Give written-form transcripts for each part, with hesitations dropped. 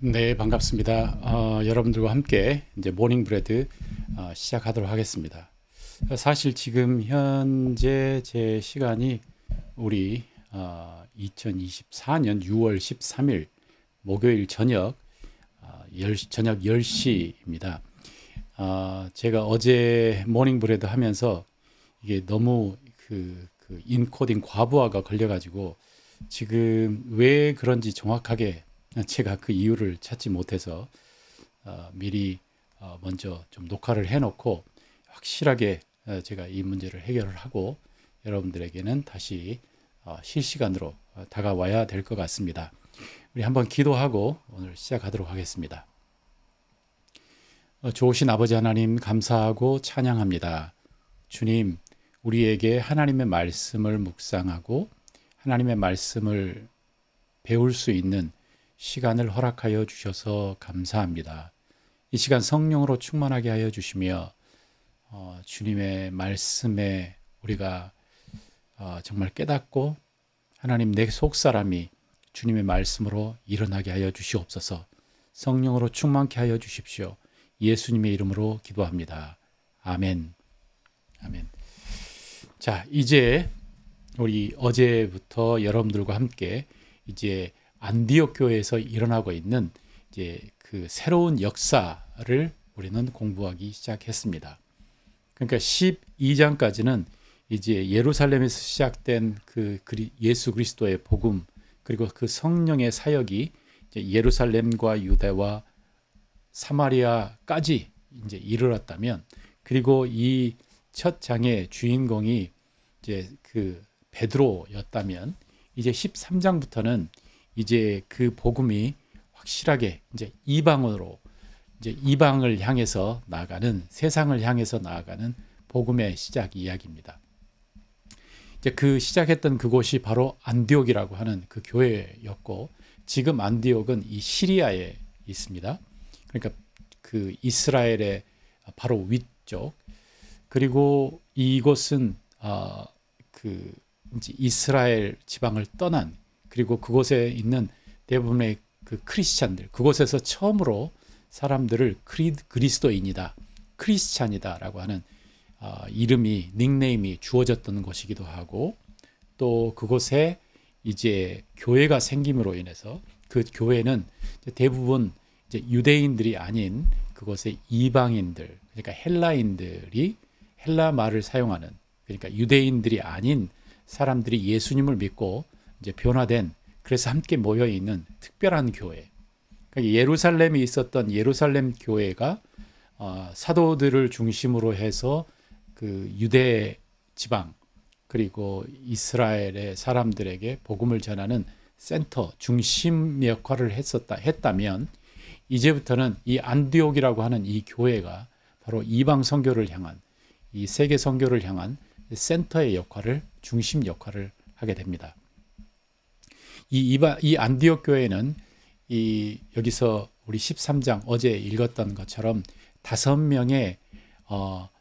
네, 반갑습니다. 여러분들과 함께 이제 모닝 브레드 시작하도록 하겠습니다. 사실 지금 현재 제 시간이 우리 2024년 6월 13일 목요일 저녁 저녁 10시입니다. 제가 어제 모닝 브레드 하면서 이게 너무 그 인코딩 과부하가 걸려가지고 지금 왜 그런지 정확하게 제가 그 이유를 찾지 못해서 미리 먼저 좀 녹화를 해놓고 확실하게 제가 이 문제를 해결을 하고 여러분들에게는 다시 실시간으로 다가와야 될 것 같습니다. 우리 한번 기도하고 오늘 시작하도록 하겠습니다. 좋으신 아버지 하나님 감사하고 찬양합니다. 주님, 우리에게 하나님의 말씀을 묵상하고 하나님의 말씀을 배울 수 있는 시간을 허락하여 주셔서 감사합니다. 이 시간 성령으로 충만하게 하여 주시며 주님의 말씀에 우리가 정말 깨닫고 하나님 내 속사람이 주님의 말씀으로 일어나게 하여 주시옵소서. 성령으로 충만케 하여 주십시오. 예수님의 이름으로 기도합니다. 아멘. 아멘. 자, 이제 우리 어제부터 여러분들과 함께 이제 안디옥 교회에서 일어나고 있는 이제 그 새로운 역사를 우리는 공부하기 시작했습니다. 그러니까 12장까지는 이제 예루살렘에서 시작된 그 예수 그리스도의 복음 그리고 그 성령의 사역이 이제 예루살렘과 유대와 사마리아까지 이제 이르렀다면, 그리고 이 첫 장의 주인공이 이제 그 베드로였다면, 이제 13장부터는 이제 그 복음이 확실하게 이제 이방으로, 이제 이방을 향해서 나아가는, 세상을 향해서 나아가는 복음의 시작 이야기입니다. 이제 그 시작했던 그곳이 바로 안디옥이라고 하는 그 교회였고, 지금 안디옥은 이 시리아에 있습니다. 그러니까 그 이스라엘의 바로 위쪽, 그리고 이곳은 그 이제 이스라엘 지방을 떠난, 그리고 그곳에 있는 대부분의 그 크리스찬들, 그곳에서 처음으로 사람들을 그리스도인이다, 크리스찬이다라고 하는 이름이, 닉네임이 주어졌던 곳이기도 하고, 또 그곳에 이제 교회가 생김으로 인해서 그 교회는 대부분 이제 유대인들이 아닌 그곳의 이방인들, 그러니까 헬라인들이 헬라 말을 사용하는, 그러니까 유대인들이 아닌 사람들이 예수님을 믿고 이제 변화된, 그래서 함께 모여 있는 특별한 교회. 그러니까 예루살렘에 있었던 예루살렘 교회가 사도들을 중심으로 해서 그 유대 지방 그리고 이스라엘의 사람들에게 복음을 전하는 센터, 중심 역할을 했다면, 이제부터는 이 안디옥이라고 하는 이 교회가 바로 이방 선교를 향한, 이 세계 선교를 향한 센터의 역할을, 중심 역할을 하게 됩니다. 이 안디옥 교회는 여기서 우리 13장 어제 읽었던 것처럼 5명의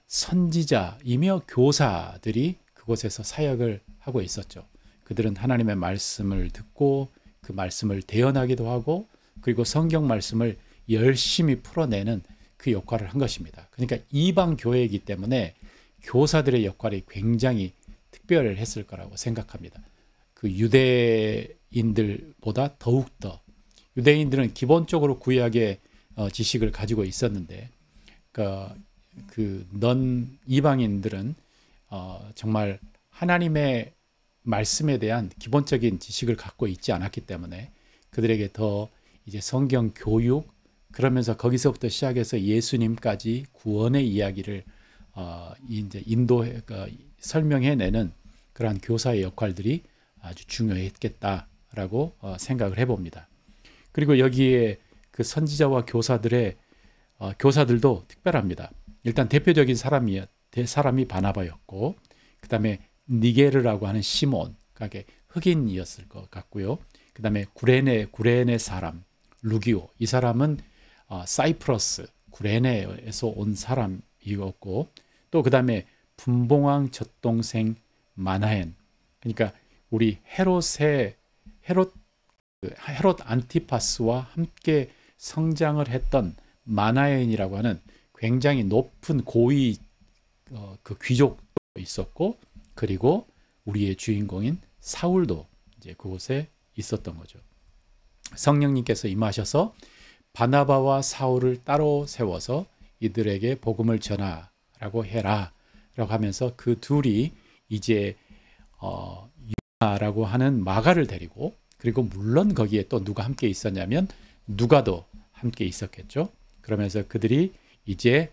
선지자이며 교사들이 그곳에서 사역을 하고 있었죠. 그들은 하나님의 말씀을 듣고 그 말씀을 대언하기도 하고, 그리고 성경 말씀을 열심히 풀어내는 그 역할을 한 것입니다. 그러니까 이방 교회이기 때문에 교사들의 역할이 굉장히 특별했을 거라고 생각합니다. 그 유대인들보다 더욱더, 유대인들은 기본적으로 구약의 지식을 가지고 있었는데, 넌 이방인들은 정말 하나님의 말씀에 대한 기본적인 지식을 갖고 있지 않았기 때문에 그들에게 더 이제 성경 교육, 그러면서 거기서부터 시작해서 예수님까지 구원의 이야기를 이제 설명해내는 그러한 교사의 역할들이 아주 중요했겠다라고 생각을 해봅니다. 그리고 여기에 그 선지자와 교사들도 특별합니다. 일단 대표적인 사람이 바나바였고, 그 다음에 니게르라고 하는 시몬, 그게 흑인이었을 것 같고요. 그 다음에 구레네 사람 루기오, 이 사람은 사이프러스, 구레네에서 온 사람이었고, 또 그 다음에 분봉왕 젖동생 마나엔, 그러니까 우리 헤롯 안티파스와 함께 성장을 했던 마나엔이라고 하는 굉장히 높은 고위 그 귀족도 있었고, 그리고 우리의 주인공인 사울도 이제 그곳에 있었던 거죠. 성령님께서 임하셔서 바나바와 사울을 따로 세워서 이들에게 복음을 전하라고 해라 라고 하면서 그 둘이 이제 유다라고 하는 마가를 데리고, 그리고 물론 거기에 또 누가 함께 있었냐면 누가도 함께 있었겠죠. 그러면서 그들이 이제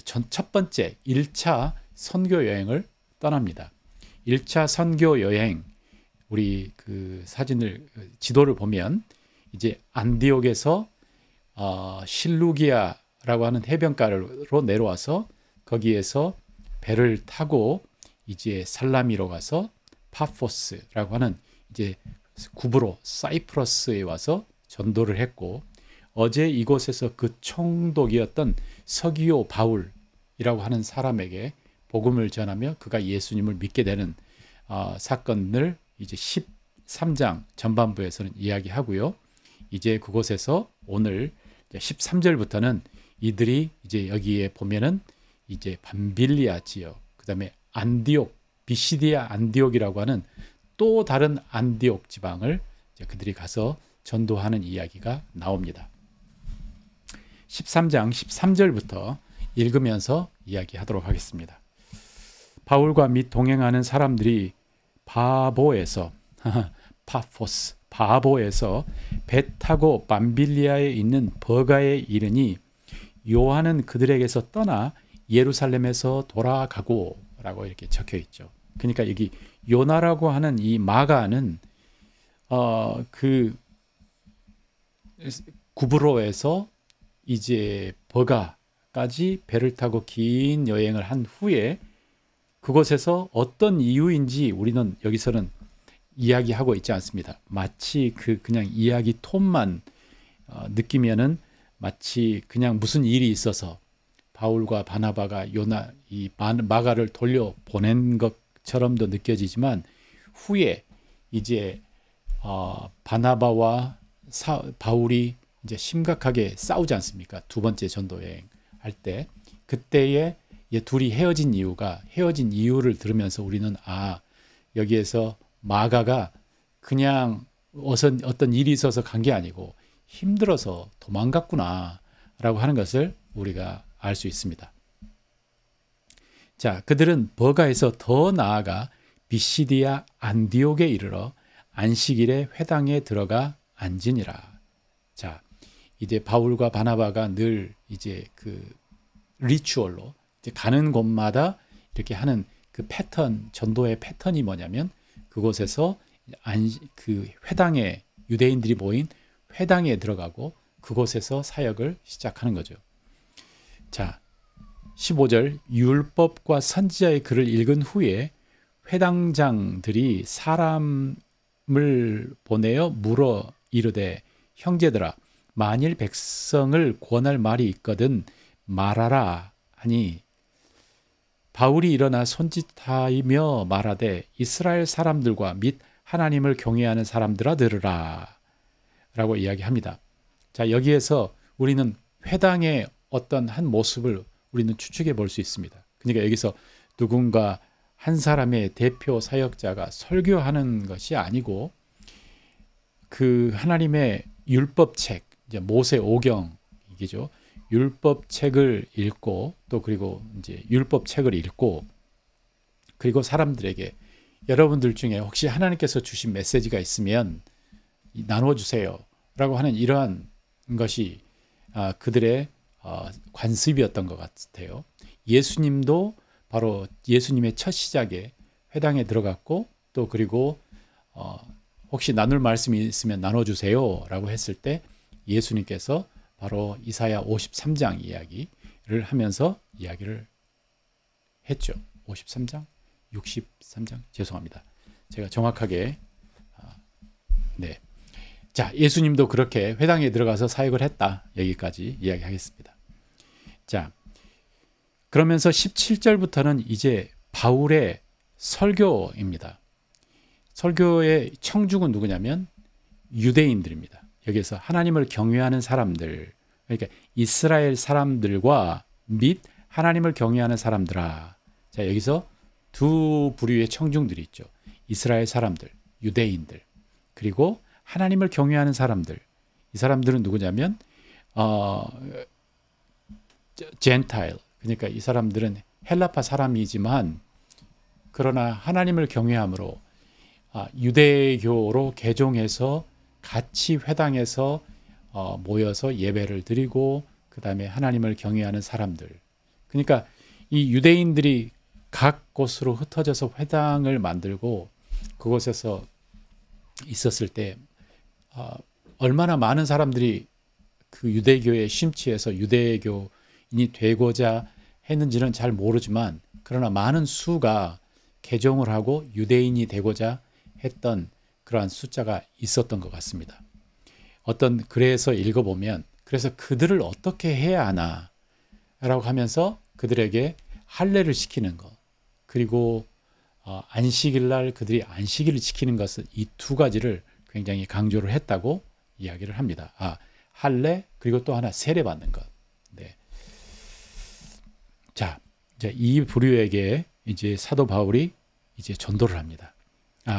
첫 번째 1차 선교 여행을 떠납니다. 1차 선교 여행, 우리 그 지도를 보면 이제 안디옥에서 실루기아라고 하는 해변가로 내려와서 거기에서 배를 타고 이제 살라미로 가서 파포스라고 하는 이제 구브로 사이프러스에 와서 전도를 했고, 어제 이곳에서 그 총독이었던 서기오 바울이라고 하는 사람에게 복음을 전하며 그가 예수님을 믿게 되는 사건을 이제 13장 전반부에서는 이야기하고요. 이제 그곳에서 오늘 13절부터는 이들이 이제 여기에 보면은 이제 밤빌리아 지역, 그다음에 안디옥, 비시디아 안디옥이라고 하는 또 다른 안디옥 지방을 이제 그들이 가서 전도하는 이야기가 나옵니다. 13장 13절부터 읽으면서 이야기하도록 하겠습니다. 바울과 및 동행하는 사람들이 바보에서 파포스, 바보에서 배 타고 밤빌리아에 있는 버가에 이르니 요한은 그들에게서 떠나 예루살렘에서 돌아가고 라고 이렇게 적혀 있죠. 그러니까 여기 요나라고 하는 이 마가는 그 구브로에서 이제 버가까지 배를 타고 긴 여행을 한 후에 그곳에서 어떤 이유인지 우리는 여기서는 이야기하고 있지 않습니다. 마치 그냥 이야기 톤만 느끼면은 마치 그냥 무슨 일이 있어서 바울과 바나바가 이 마가를 돌려 보낸 것처럼도 느껴지지만, 후에 이제 바나바와 바울이 이제 심각하게 싸우지 않습니까? 두 번째 전도 여행 할 때, 그때에 둘이 헤어진 이유를 들으면서 우리는 여기에서 마가가 그냥 어떤 일이 있어서 간 게 아니고 힘들어서 도망갔구나 라고 하는 것을 우리가 알 수 있습니다. 자, 그들은 버가에서 더 나아가 비시디아 안디옥에 이르러 안식일에 회당에 들어가 앉으니라. 자, 이제 바울과 바나바가 늘 이제 그 리추얼로 이제 가는 곳마다 이렇게 하는 그 패턴, 전도의 패턴이 뭐냐면 그곳에서 그 회당에, 유대인들이 모인 회당에 들어가고 그곳에서 사역을 시작하는 거죠. 자, 15절, 율법과 선지자의 글을 읽은 후에 회당장들이 사람을 보내어 물어 이르되, 형제들아, 만일 백성을 권할 말이 있거든 말하라 하니, 바울이 일어나 손짓하며 말하되, 이스라엘 사람들과 및 하나님을 경외하는 사람들아 들으라 라고 이야기합니다. 자, 여기에서 우리는 회당의 어떤 한 모습을 우리는 추측해 볼 수 있습니다. 그러니까 여기서 누군가 한 사람의 대표 사역자가 설교하는 것이 아니고 그 하나님의 율법책, 이제 모세 오경이죠. 율법책을 읽고 또 그리고 이제 율법책을 읽고 그리고 사람들에게 여러분들 중에 혹시 하나님께서 주신 메시지가 있으면 나눠 주세요 라고 하는 이러한 것이 그들의 관습이었던 것 같아요. 예수님도 바로 예수님의 첫 시작에 회당에 들어갔고 또 그리고 혹시 나눌 말씀이 있으면 나눠주세요 라고 했을 때 예수님께서 바로 이사야 53장 이야기를 하면서 이야기를 했죠. 53장? 63장? 죄송합니다. 제가 정확하게 네. 자, 예수님도 그렇게 회당에 들어가서 사역을 했다. 여기까지 이야기하겠습니다. 자, 그러면서 17절부터는 이제 바울의 설교입니다. 설교의 청중은 누구냐면 유대인들입니다. 여기서 하나님을 경외하는 사람들, 그러니까 이스라엘 사람들과 및 하나님을 경외하는 사람들아. 자, 여기서 두 부류의 청중들이 있죠. 이스라엘 사람들, 유대인들, 그리고 하나님을 경외하는 사람들. 이 사람들은 누구냐면 젠타일, 그러니까 이 사람들은 헬라파 사람이지만 그러나 하나님을 경외함으로 유대교로 개종해서 같이 회당에서 모여서 예배를 드리고 그 다음에 하나님을 경외하는 사람들. 그러니까 이 유대인들이 각 곳으로 흩어져서 회당을 만들고 그곳에서 있었을 때 얼마나 많은 사람들이 그 유대교에 심취해서 유대교인이 되고자 했는지는 잘 모르지만 그러나 많은 수가 개종을 하고 유대인이 되고자 했던 그러한 숫자가 있었던 것 같습니다. 어떤 글에서 읽어보면 그래서 그들을 어떻게 해야 하나 라고 하면서 그들에게 할례를 시키는 것, 그리고 안식일 날 그들이 안식일을 지키는 것을 이 두 가지를 굉장히 강조를 했다고 이야기를 합니다. 할례 그리고 또 하나 세례 받는 것. 네. 자, 이제 이 부류에게 이제 사도 바울이 이제 전도를 합니다.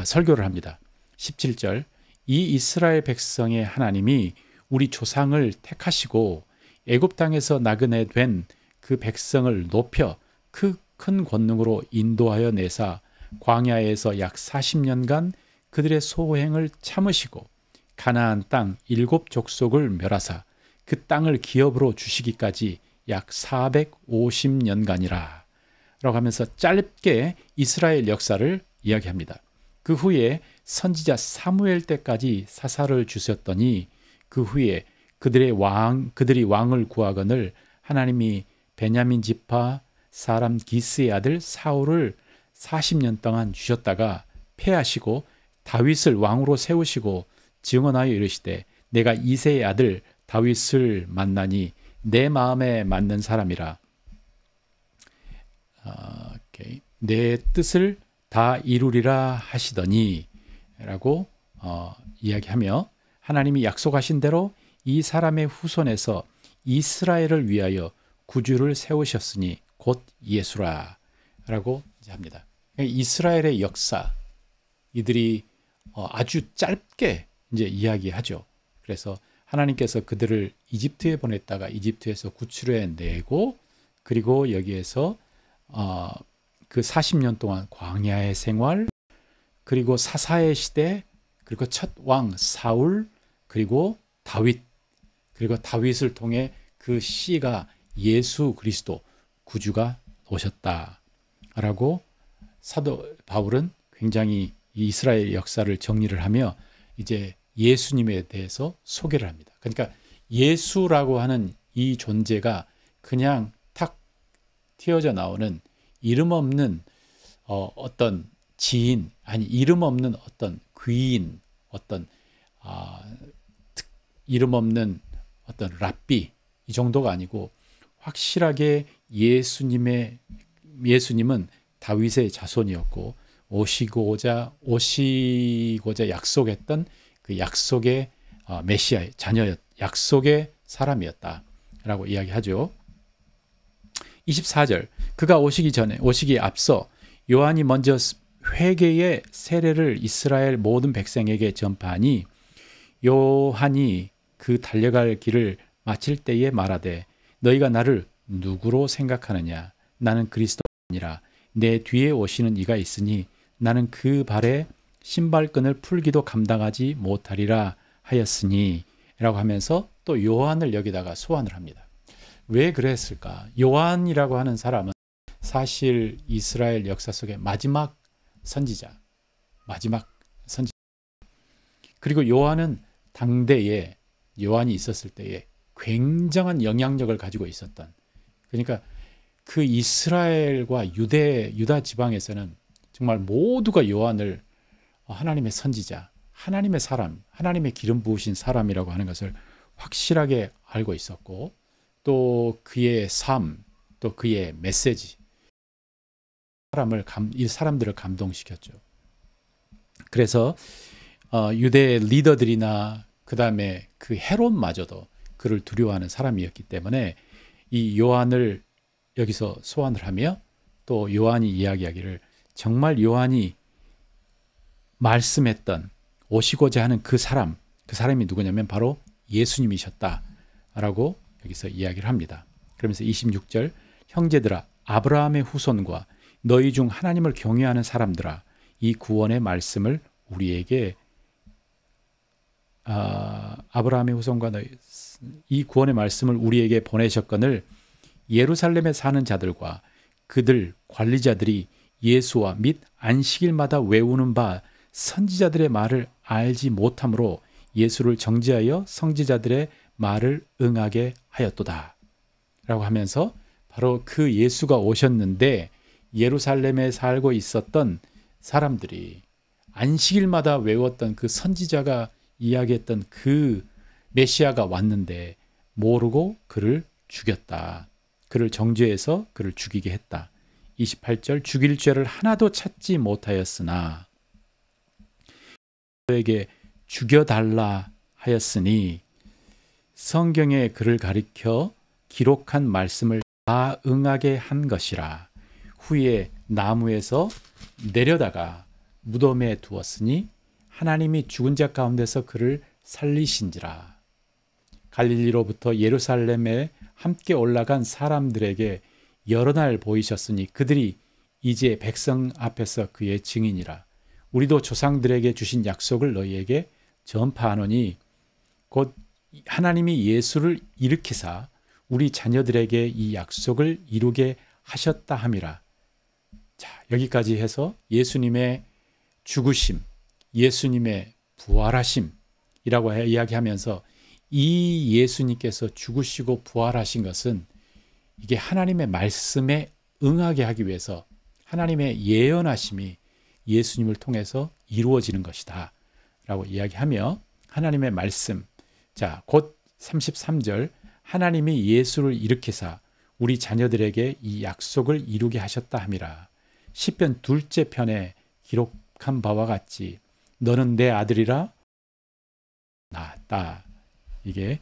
설교를 합니다. 17절. 이 이스라엘 백성의 하나님이 우리 조상을 택하시고 애굽 땅에서 나그네 된 그 백성을 높여 그 큰 권능으로 인도하여 내사 광야에서 약 40년간 그들의 소행을 참으시고 가나안 땅 7족속을 멸하사 그 땅을 기업으로 주시기까지 약 450년간이라 라고 하면서 짧게 이스라엘 역사를 이야기합니다. 그 후에 선지자 사무엘 때까지 사사를 주셨더니 그 후에 그들이 왕을 구하거늘 하나님이 베냐민 지파 사람 기스의 아들 사울을 40년 동안 주셨다가 패하시고 다윗을 왕으로 세우시고 증언하여 이르시되 내가 이새의 아들 다윗을 만나니 내 마음에 맞는 사람이라. 내 뜻을 다 이루리라 하시더니 라고 이야기하며 하나님이 약속하신 대로 이 사람의 후손에서 이스라엘을 위하여 구주를 세우셨으니 곧 예수라 라고 합니다. 이스라엘의 역사, 이들이 아주 짧게 이제 이야기하죠. 그래서 하나님께서 그들을 이집트에 보냈다가 이집트에서 구출해 내고 그리고 여기에서 그 40년 동안 광야의 생활, 그리고 사사의 시대, 그리고 첫 왕 사울, 그리고 다윗, 그리고 다윗을 통해 그 씨가 예수 그리스도 구주가 오셨다라고 사도 바울은 굉장히 이스라엘 역사를 정리를 하며 이제 예수님에 대해서 소개를 합니다. 그러니까 예수라고 하는 이 존재가 그냥 탁 튀어져 나오는 이름 없는 어떤 지인, 아니 이름 없는 어떤 귀인, 어떤 이름 없는 어떤 랍비, 이 정도가 아니고 확실하게 예수님은 다윗의 자손이었고 오시고자 약속했던 그 약속의 메시아의 자녀였, 약속의 사람이었다라고 이야기하죠. 24절. 그가 오시기 앞서 요한이 먼저 회개의 세례를 이스라엘 모든 백성에게 전파하니 요한이 그 달려갈 길을 마칠 때에 말하되 너희가 나를 누구로 생각하느냐? 나는 그리스도가 아니라 내 뒤에 오시는 이가 있으니 나는 그 발에 신발끈을 풀기도 감당하지 못하리라 하였으니 라고 하면서 또 요한을 여기다가 소환을 합니다. 왜 그랬을까? 요한이라고 하는 사람은 사실 이스라엘 역사 속의 마지막 선지자. 그리고 요한은 당대에 요한이 있었을 때에 굉장한 영향력을 가지고 있었던, 그러니까 그 이스라엘과 유다 지방에서는 정말 모두가 요한을 하나님의 선지자, 하나님의 사람, 하나님의 기름 부으신 사람이라고 하는 것을 확실하게 알고 있었고 또 그의 삶, 또 그의 메시지 이 사람들을 감동시켰죠. 그래서 유대 리더들이나 그 다음에 그 헤롯마저도 그를 두려워하는 사람이었기 때문에 이 요한을 여기서 소환을 하며 또 요한이 이야기하기를 정말 요한이 말씀했던 오시고자 하는 그 사람이 누구냐면 바로 예수님이셨다라고 여기서 이야기를 합니다. 그러면서 26절 형제들아 아브라함의 후손과 너희 중 하나님을 경외하는 사람들아 이 구원의 말씀을 우리에게 아브라함의 후손과 이 구원의 말씀을 우리에게 보내셨거늘 예루살렘에 사는 자들과 그들 관리자들이 예수와 및 안식일마다 외우는 바 선지자들의 말을 알지 못함으로 예수를 정죄하여 선지자들의 말을 응하게 하였도다 라고 하면서 바로 그 예수가 오셨는데 예루살렘에 살고 있었던 사람들이 안식일마다 외웠던 그 선지자가 이야기했던 그 메시아가 왔는데 모르고 그를 죽였다. 그를 정죄해서 그를 죽이게 했다. 28절 죽일 죄를 하나도 찾지 못하였으나 그에게 죽여달라 하였으니 성경에 그를 가리켜 기록한 말씀을 다 응하게 한 것이라. 후에 나무에서 내려다가 무덤에 두었으니 하나님이 죽은 자 가운데서 그를 살리신지라. 갈릴리로부터 예루살렘에 함께 올라간 사람들에게 여러 날 보이셨으니 그들이 이제 백성 앞에서 그의 증인이라. 우리도 조상들에게 주신 약속을 너희에게 전파하노니 곧 하나님이 예수를 일으키사 우리 자녀들에게 이 약속을 이루게 하셨다 함이라. 자, 여기까지 해서 예수님의 죽으심, 예수님의 부활하심이라고 이야기하면서 이 예수님께서 죽으시고 부활하신 것은 이게 하나님의 말씀에 응하게 하기 위해서 하나님의 예언하심이 예수님을 통해서 이루어지는 것이다 라고 이야기하며 하나님의 말씀, 자, 곧 33절 하나님이 예수를 일으키사 우리 자녀들에게 이 약속을 이루게 하셨다 함이라. 시편 둘째 편에 기록한 바와 같이 너는 내 아들이라 낳았다. 이게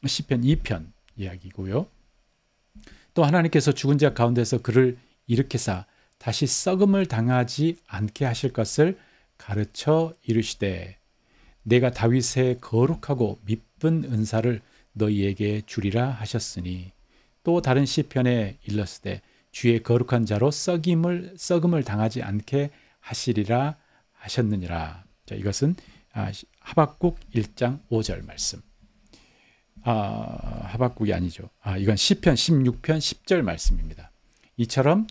시편 2편 이야기고요. 또 하나님께서 죽은 자 가운데서 그를 일으키사 다시 썩음을 당하지 않게 하실 것을 가르쳐 이르시되 내가 다윗의 거룩하고 미쁜 은사를 너희에게 주리라 하셨으니 또 다른 시편에 일렀으되 주의 거룩한 자로 썩음을 당하지 않게 하시리라 하셨느니라. 자, 이것은 하박국 1장 5절 말씀. 하박국이 아니죠. 이건 시편 16편 10절 말씀입니다. 이처럼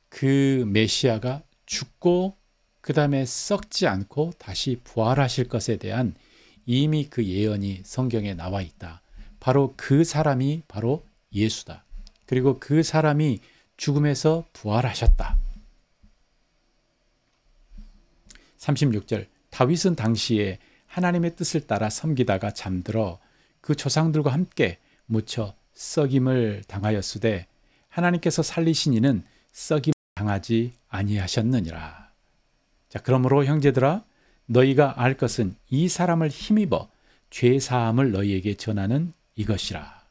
그 메시아가 죽고 그 다음에 썩지 않고 다시 부활하실 것에 대한 이미 그 예언이 성경에 나와 있다. 바로 그 사람이 바로 예수다. 그리고 그 사람이 죽음에서 부활하셨다. 36절 다윗은 당시에 하나님의 뜻을 따라 섬기다가 잠들어 그 조상들과 함께 묻혀 썩임을 당하였으되 하나님께서 살리신 이는 썩임 당하지 아니하셨느니라. 자, 그러므로 형제들아 너희가 알 것은 이 사람을 힘입어 죄 사함을 너희에게 전하는 이것이라.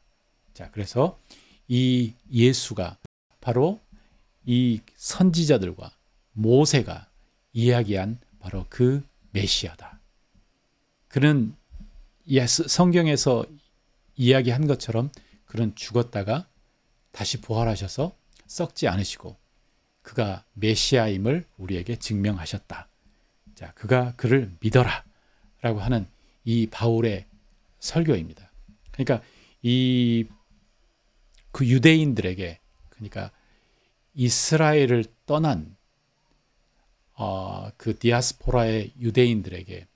자, 그래서 이 예수가 바로 이 선지자들과 모세가 이야기한 바로 그 메시아다. 그는 성경에서 이야기한 것처럼 그는 죽었다가 다시 부활하셔서 썩지 않으시고 그가 메시아임을 우리에게 증명하셨다. 자, 그가 그를 믿어라 라고 하는 이 바울의 설교입니다. 그러니까 그 유대인들에게, 그러니까 이스라엘을 떠난 그 디아스포라의 유대인들에게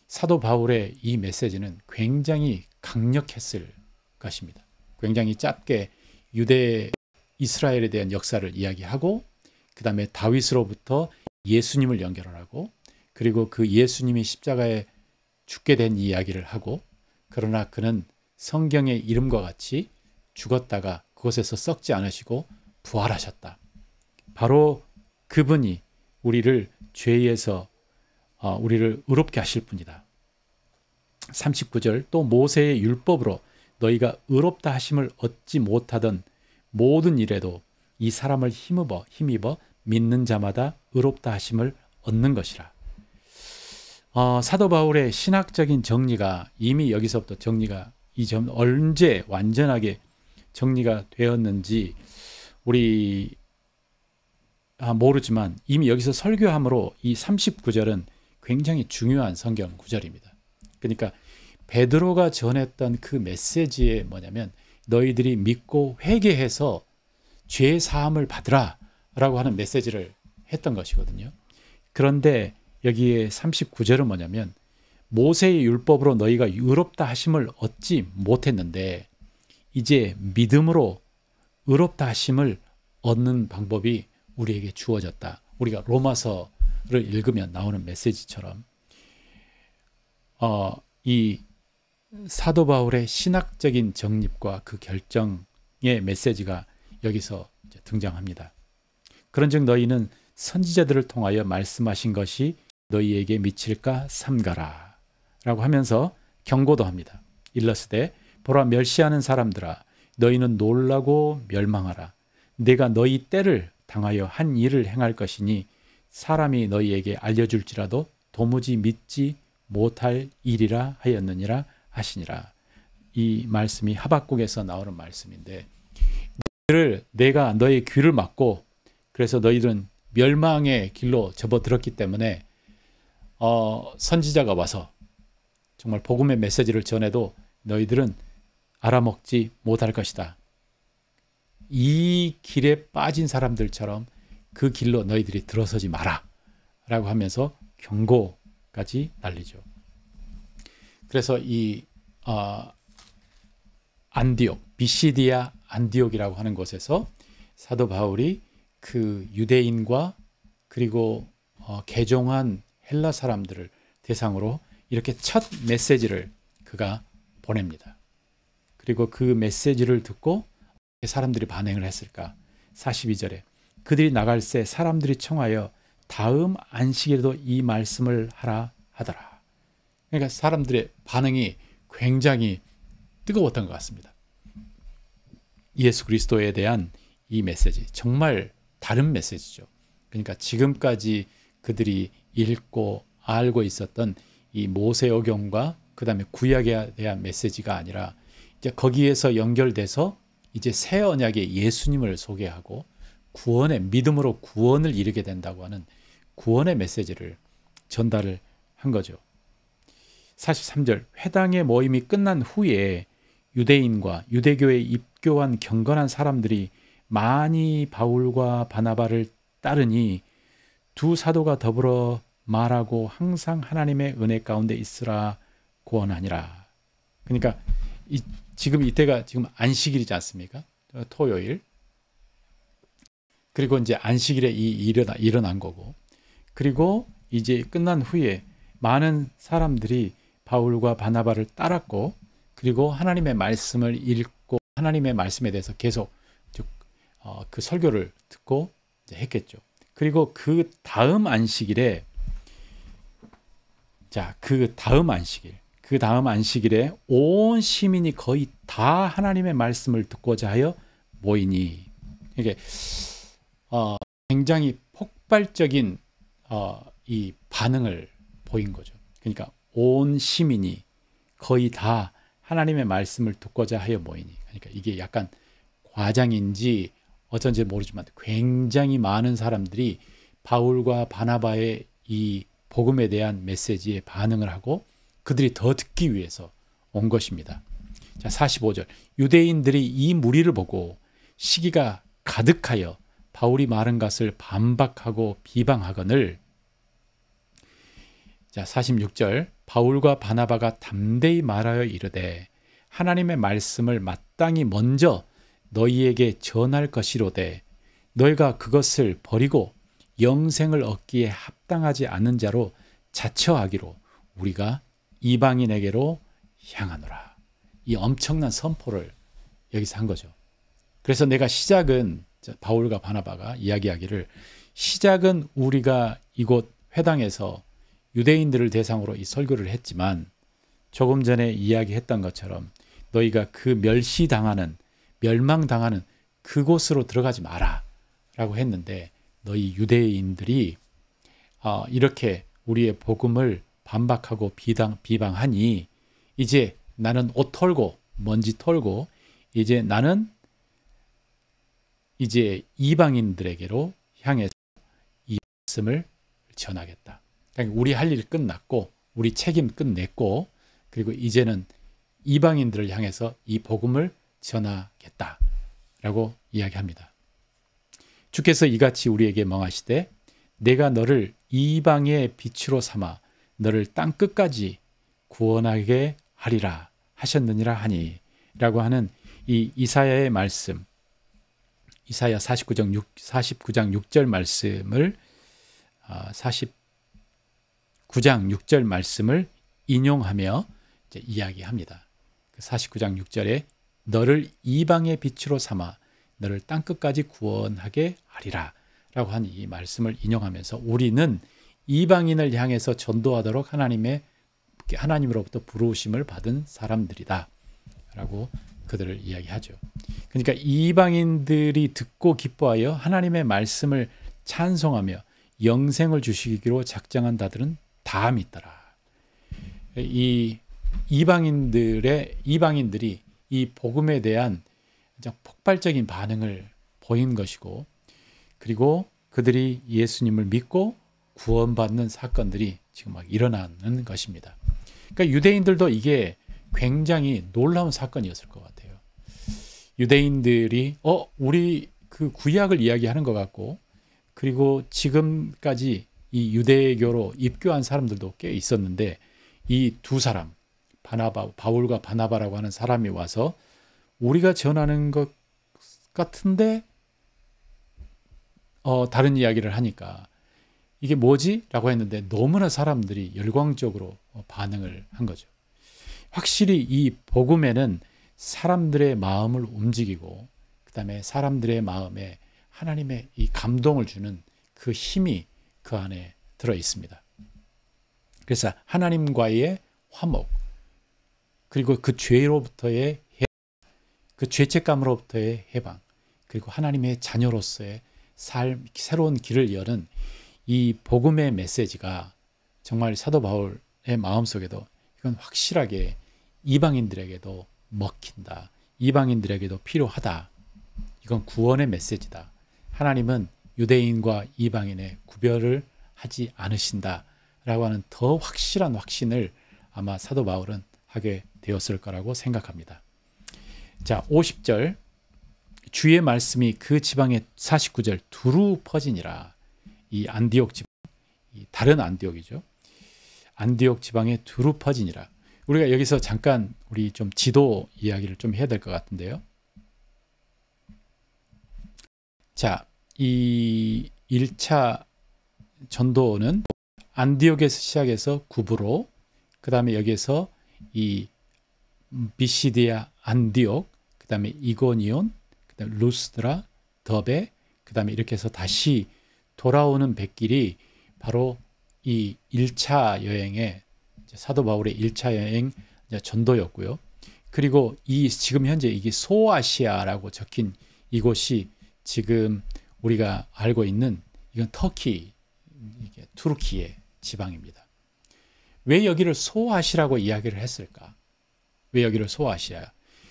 사도 바울의 이 메시지는 굉장히 강력했을 것입니다. 굉장히 짧게 이스라엘에 대한 역사를 이야기하고 그 다음에 다윗으로부터 예수님을 연결하고 그리고 그 예수님이 십자가에 죽게 된 이야기를 하고 그러나 그는 성경의 이름과 같이 죽었다가 그곳에서 썩지 않으시고 부활하셨다. 바로 그분이 우리를 죄에서 우리를 의롭게 하실 분이다. 39절 또 모세의 율법으로 너희가 의롭다 하심을 얻지 못하던 모든 일에도 이 사람을 힘입어 믿는 자마다 의롭다 하심을 얻는 것이라. 사도 바울의 신학적인 정리가 이미 여기서부터 정리가 이 점 언제 완전하게 정리가 되었는지 우리 모르지만 이미 여기서 설교함으로 이 39절은 굉장히 중요한 성경 구절입니다. 그러니까 베드로가 전했던 그 메시지에 뭐냐면 너희들이 믿고 회개해서 죄 사함을 받으라 라고 하는 메시지를 했던 것이거든요. 그런데 여기에 39절은 뭐냐면 모세의 율법으로 너희가 의롭다 하심을 얻지 못했는데 이제 믿음으로 의롭다 하심을 얻는 방법이 우리에게 주어졌다. 우리가 로마서를 읽으면 나오는 메시지처럼 이 사도 바울의 신학적인 정립과 그 결정의 메시지가 여기서 등장합니다. 그런즉 너희는 선지자들을 통하여 말씀하신 것이 너희에게 미칠까 삼가라 라고 하면서 경고도 합니다. 일러스되 보라 멸시하는 사람들아 너희는 놀라고 멸망하라. 내가 너희 때를 당하여 한 일을 행할 것이니 사람이 너희에게 알려줄지라도 도무지 믿지 못할 일이라 하였느니라 하시니라. 이 말씀이 하박국에서 나오는 말씀인데 내가 너의 귀를 막고 그래서 너희들은 멸망의 길로 접어들었기 때문에 선지자가 와서 정말 복음의 메시지를 전해도 너희들은 알아먹지 못할 것이다. 이 길에 빠진 사람들처럼 그 길로 너희들이 들어서지 마라 라고 하면서 경고까지 날리죠. 그래서 이 안디옥, 비시디아 안디옥이라고 하는 곳에서 사도 바울이 그 유대인과 그리고 개종한 헬라 사람들을 대상으로 이렇게 첫 메시지를 그가 보냅니다. 그리고 그 메시지를 듣고 사람들이 반응을 했을까? 42절에 그들이 나갈새 사람들이 청하여 다음 안식일에도 이 말씀을 하라 하더라. 그러니까 사람들의 반응이 굉장히 뜨거웠던 것 같습니다. 예수 그리스도에 대한 이 메시지 정말 다른 메시지죠. 그러니까 지금까지 그들이 읽고 알고 있었던 이 모세오경과 그 다음에 구약에 대한 메시지가 아니라 이제 거기에서 연결돼서 이제 새 언약의 예수님을 소개하고 구원의 믿음으로 구원을 이루게 된다고 하는 구원의 메시지를 전달을 한 거죠. 43절 회당의 모임이 끝난 후에 유대인과 유대교에 입교한 경건한 사람들이 많이 바울과 바나바를 따르니 두 사도가 더불어 말하고 항상 하나님의 은혜 가운데 있으라 고언하니라. 그러니까 지금 이때가 지금 안식일이지 않습니까? 토요일. 그리고 이제 안식일에 일어난 거고. 그리고 이제 끝난 후에 많은 사람들이 바울과 바나바를 따랐고 그리고 하나님의 말씀을 읽고 하나님의 말씀에 대해서 계속 그 설교를 듣고 이제 했겠죠. 그리고 그 다음 안식일에 그 다음 안식일에 온 시민이 거의 다 하나님의 말씀을 듣고자 하여 모이니 이게 굉장히 폭발적인 이 반응을 보인 거죠. 그러니까 온 시민이 거의 다 하나님의 말씀을 듣고자 하여 모이니 그러니까 이게 약간 과장인지 어쩐지 모르지만 굉장히 많은 사람들이 바울과 바나바의 이 복음에 대한 메시지에 반응을 하고 그들이 더 듣기 위해서 온 것입니다. 자, 45절. 유대인들이 이 무리를 보고 시기가 가득하여 바울이 말한 것을 반박하고 비방하거늘. 자, 46절. 바울과 바나바가 담대히 말하여 이르되 하나님의 말씀을 마땅히 먼저 너희에게 전할 것이로되 너희가 그것을 버리고 영생을 얻기에 합당하지 않은 자로 자처하기로 우리가 이방인에게로 향하노라. 이 엄청난 선포를 여기서 한 거죠. 그래서 내가 시작은 바울과 바나바가 이야기하기를 시작은 우리가 이곳 회당에서 유대인들을 대상으로 이 설교를 했지만 조금 전에 이야기했던 것처럼 너희가 그 멸망당하는 그곳으로 들어가지 마라 라고 했는데, 너희 유대인들이 이렇게 우리의 복음을 반박하고 비방하니 이제 나는 옷 털고 먼지 털고 이제 나는 이제 이방인들에게로 향해서 이 말씀을 전하겠다. 그러니까 우리 할 일 끝났고 우리 책임 끝냈고, 그리고 이제는 이방인들을 향해서 이 복음을 전하겠다라고 이야기합니다. 주께서 이같이 우리에게 명하시되 내가 너를 이방의 빛으로 삼아 너를 땅 끝까지 구원하게 하리라 하셨느니라 하니 라고 하는 이 이사야의 말씀, 이사야 49장 6절 말씀을 49장 6절 말씀을 인용하며 이제 이야기합니다. 49장 6절에 너를 이방의 빛으로 삼아 너를 땅끝까지 구원하게 하리라 라고 하는 이 말씀을 인용하면서 우리는 이방인을 향해서 전도하도록 하나님으로부터 부르심을 받은 사람들이다 라고 그들을 이야기하죠. 그러니까 이방인들이 듣고 기뻐하여 하나님의 말씀을 찬송하며 영생을 주시기로 작정한 자들은 다 믿더라. 이 이방인들이 이 복음에 대한 폭발적인 반응을 보인 것이고, 그리고 그들이 예수님을 믿고 구원받는 사건들이 지금 막 일어나는 것입니다. 그러니까 유대인들도 이게 굉장히 놀라운 사건이었을 것 같아요. 유대인들이 우리 그 구약을 이야기하는 것 같고, 그리고 지금까지 이 유대교로 입교한 사람들도 꽤 있었는데 이 두 사람, 바울과 바나바라고 하는 사람이 와서 우리가 전하는 것 같은데 다른 이야기를 하니까 이게 뭐지? 라고 했는데 너무나 사람들이 열광적으로 반응을 한 거죠. 확실히 이 복음에는 사람들의 마음을 움직이고 그 다음에 사람들의 마음에 하나님의 이 감동을 주는 그 힘이 그 안에 들어 있습니다. 그래서 하나님과의 화목, 그리고 그 죄로부터의 해방, 그 죄책감으로부터의 해방, 그리고 하나님의 자녀로서의 새로운 길을 여는 이 복음의 메시지가 정말 사도 바울의 마음속에도 이건 확실하게 이방인들에게도 먹힌다. 이방인들에게도 필요하다. 이건 구원의 메시지다. 하나님은 유대인과 이방인의 구별을 하지 않으신다라고 하는 더 확실한 확신을 아마 사도 바울은 하게 되었을 거라고 생각합니다. 자, 50절 주의 말씀이 그 지방에 49절 두루 퍼지니라. 이 안디옥 지방, 이 다른 안디옥이죠. 안디옥 지방에 두루 퍼지니라. 우리가 여기서 잠깐 우리 좀 지도 이야기를 좀 해야 될 것 같은데요. 자, 이 1차 전도는 안디옥에서 시작해서 구브로, 그 다음에 여기에서 이 비시디아 안디옥, 그 다음에 이고니온, 그 다음에 루스드라, 더베, 그 다음에 이렇게 해서 다시 돌아오는 백길이 바로 이 1차 여행의 사도 바울의 1차 여행 전도였고요. 그리고 지금 현재 이게 소아시아라고 적힌 이곳이 지금 우리가 알고 있는 이건 터키, 투르키의 지방입니다. 왜 여기를 소아시아라고 이야기를 했을까? 왜 여기를 소아시아?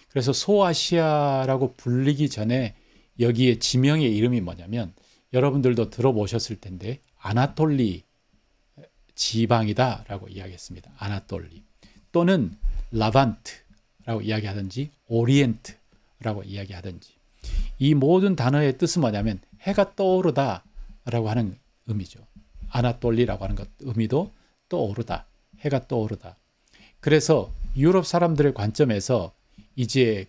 그래서 소아시아라고 불리기 전에 여기에 지명의 이름이 뭐냐면 여러분들도 들어보셨을 텐데 아나톨리 지방이다라고 이야기했습니다. 아나톨리 또는 라반트라고 이야기하든지 오리엔트라고 이야기하든지 이 모든 단어의 뜻은 뭐냐면 해가 떠오르다라고 하는 의미죠. 아나톨리라고 하는 것 의미도 떠오르다, 해가 떠오르다. 그래서 유럽 사람들의 관점에서 이제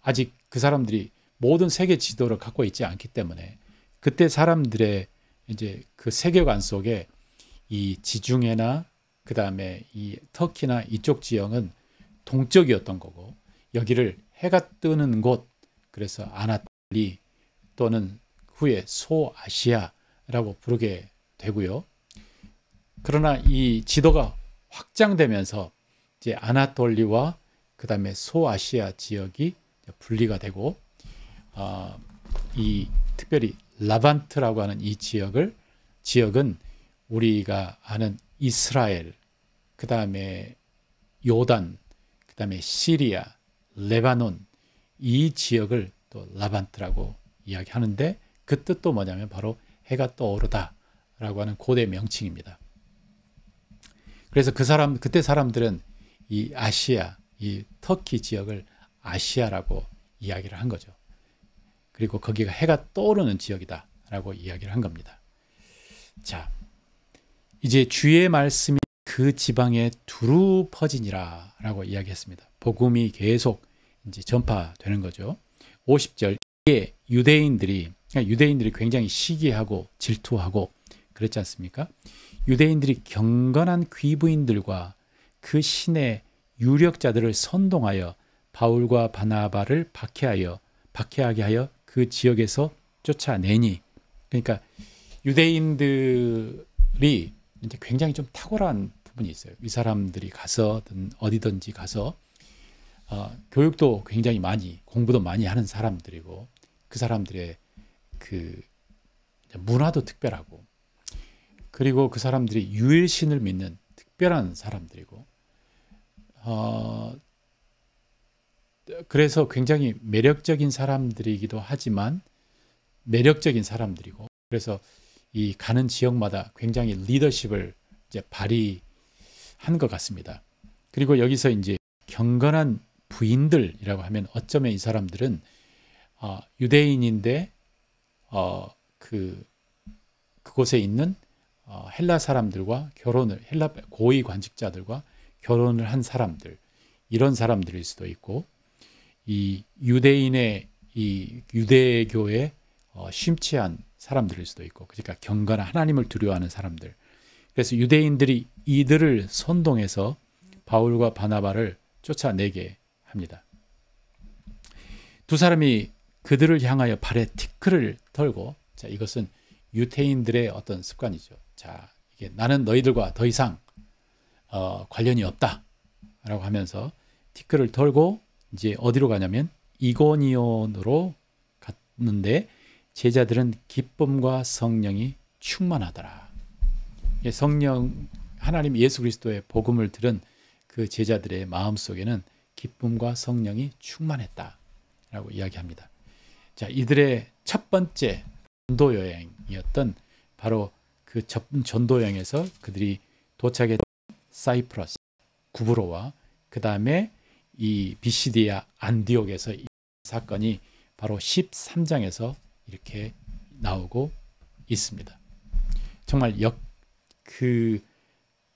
아직 그 사람들이 모든 세계 지도를 갖고 있지 않기 때문에 그때 사람들의 이제 그 세계관 속에 이 지중해나 그 다음에 이 터키나 이쪽 지형은 동쪽이었던 거고 여기를 해가 뜨는 곳, 그래서 아나톨리 또는 후에 소아시아라고 부르게 되고요. 그러나 이 지도가 확장되면서 이제 아나톨리와 그 다음에 소아시아 지역이 분리가 되고 이 특별히 라반트라고 하는 이 지역은 우리가 아는 이스라엘, 그 다음에 요단, 그 다음에 시리아, 레바논 이 지역을 또 라반트라고 이야기하는데 그 뜻도 뭐냐면 바로 해가 떠오르다라고 하는 고대 명칭입니다. 그래서 그때 사람들은 이 아시아, 이 터키 지역을 아시아라고 이야기를 한 거죠. 그리고 거기가 해가 떠오르는 지역이다라고 이야기를 한 겁니다. 자, 이제 주의 말씀이 그 지방에 두루 퍼지니라라고 이야기했습니다. 복음이 계속 이제 전파되는 거죠. 50절 이에 유대인들이 굉장히 시기하고 질투하고 그렇지 않습니까? 유대인들이 경건한 귀부인들과 그 신의 유력자들을 선동하여 바울과 바나바를 박해하게 하여 그 지역에서 쫓아내니, 그러니까 유대인들이 이제 굉장히 좀 탁월한 부분이 있어요. 이 사람들이 가서든 어디든지 가서 교육도 굉장히 많이 공부도 많이 하는 사람들이고 그 사람들의 그 문화도 특별하고 그리고 그 사람들이 유일신을 믿는 특별한 사람들이고 그래서 굉장히 매력적인 사람들이기도 하지만 매력적인 사람들이고 그래서 이 가는 지역마다 굉장히 리더십을 이제 발휘한 것 같습니다. 그리고 여기서 이제 경건한 부인들이라고 하면 어쩌면 이 사람들은 유대인인데 그곳에 있는 헬라 사람들과 헬라 고위 관직자들과 결혼을 한 사람들, 이런 사람들일 수도 있고 이 유대인의 이 유대교에 심취한 사람들일 수도 있고, 그러니까 경건한 하나님을 두려워하는 사람들. 그래서 유대인들이 이들을 선동해서 바울과 바나바를 쫓아내게 합니다. 두 사람이 그들을 향하여 발에 티끌을 털고, 자, 이것은 유태인들의 어떤 습관이죠. 자, 이게 나는 너희들과 더 이상 관련이 없다라고 하면서 티끌을 털고 이제 어디로 가냐면 이고니온으로 갔는데 제자들은 기쁨과 성령이 충만하더라. 성령 하나님 예수 그리스도의 복음을 들은 그 제자들의 마음속에는 기쁨과 성령이 충만했다라고 이야기합니다. 자, 이들의 첫 번째 전도 여행이었던 바로 그 전도 여행에서 그들이 도착했던 사이프러스, 구브로와 그 다음에 이 비시디아 안디옥에서 이 사건이 바로 13장에서 이렇게 나오고 있습니다. 정말 그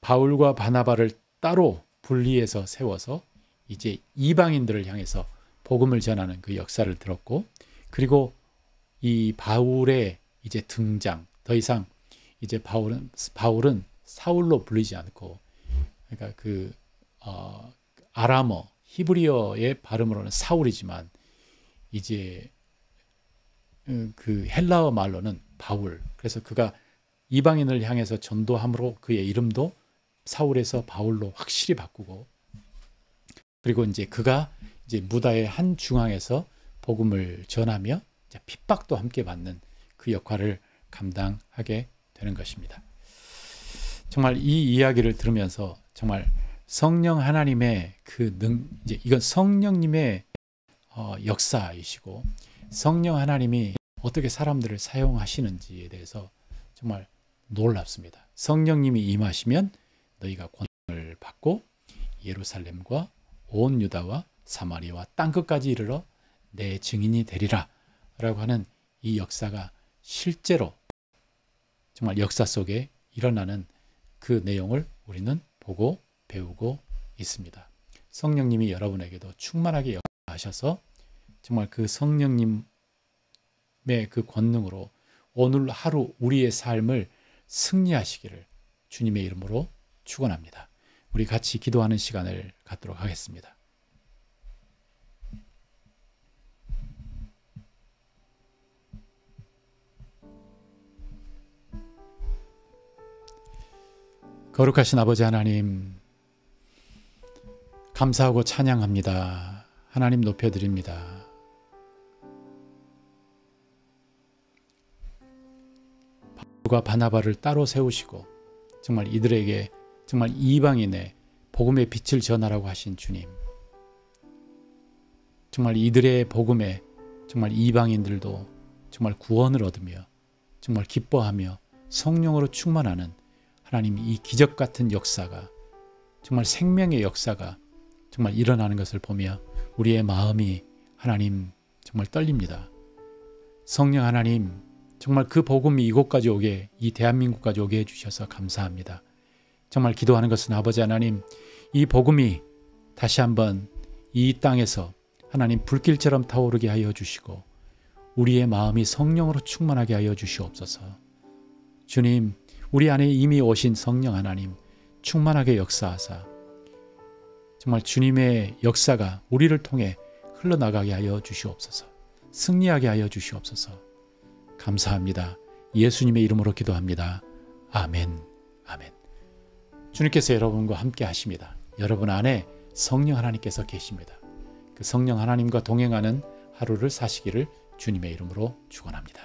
바울과 바나바를 따로 분리해서 세워서 이제 이방인들을 향해서 복음을 전하는 그 역사를 들었고, 그리고 이 바울의 이제 등장, 더 이상 이제 바울은 사울로 불리지 않고, 그러니까 그 아람어 히브리어의 발음으로는 사울이지만 이제 그 헬라어 말로는 바울. 그래서 그가 이방인을 향해서 전도함으로 그의 이름도 사울에서 바울로 확실히 바꾸고, 그리고 이제 그가 이제 무다의 한 중앙에서 복음을 전하며 핍박도 함께 받는 그 역할을 감당하게 되는 것입니다. 정말 이 이야기를 들으면서 정말 성령 하나님의 이제 이건 성령님의 역사이시고 성령 하나님이 어떻게 사람들을 사용하시는지에 대해서 정말 놀랍습니다. 성령님이 임하시면 너희가 권능을 받고 예루살렘과 온 유다와 사마리아와 땅끝까지 이르러 내 증인이 되리라 라고 하는 이 역사가 실제로 정말 역사 속에 일어나는 그 내용을 우리는 보고 배우고 있습니다. 성령님이 여러분에게도 충만하게 역사하셔서 정말 그 성령님의 그 권능으로 오늘 하루 우리의 삶을 승리하시기를 주님의 이름으로 축원합니다. 우리 같이 기도하는 시간을 갖도록 하겠습니다. 거룩하신 아버지 하나님, 감사하고 찬양합니다. 하나님 높여드립니다. 바울과 바나바를 따로 세우시고 정말 이들에게 정말 이방인의 복음의 빛을 전하라고 하신 주님, 정말 이들의 복음에 정말 이방인들도 정말 구원을 얻으며 정말 기뻐하며 성령으로 충만하는 하나님, 이 기적 같은 역사가, 정말 생명의 역사가 정말 일어나는 것을 보며 우리의 마음이 하나님 정말 떨립니다. 성령 하나님, 정말 그 복음이 이곳까지 오게, 이 대한민국까지 오게 해주셔서 감사합니다. 정말 기도하는 것은 아버지 하나님, 이 복음이 다시 한번 이 땅에서 하나님 불길처럼 타오르게 하여 주시고 우리의 마음이 성령으로 충만하게 하여 주시옵소서. 주님, 우리 안에 이미 오신 성령 하나님 충만하게 역사하사 정말 주님의 역사가 우리를 통해 흘러나가게 하여 주시옵소서. 승리하게 하여 주시옵소서. 감사합니다. 예수님의 이름으로 기도합니다. 아멘. 아멘. 주님께서 여러분과 함께 하십니다. 여러분 안에 성령 하나님께서 계십니다. 그 성령 하나님과 동행하는 하루를 사시기를 주님의 이름으로 축원합니다.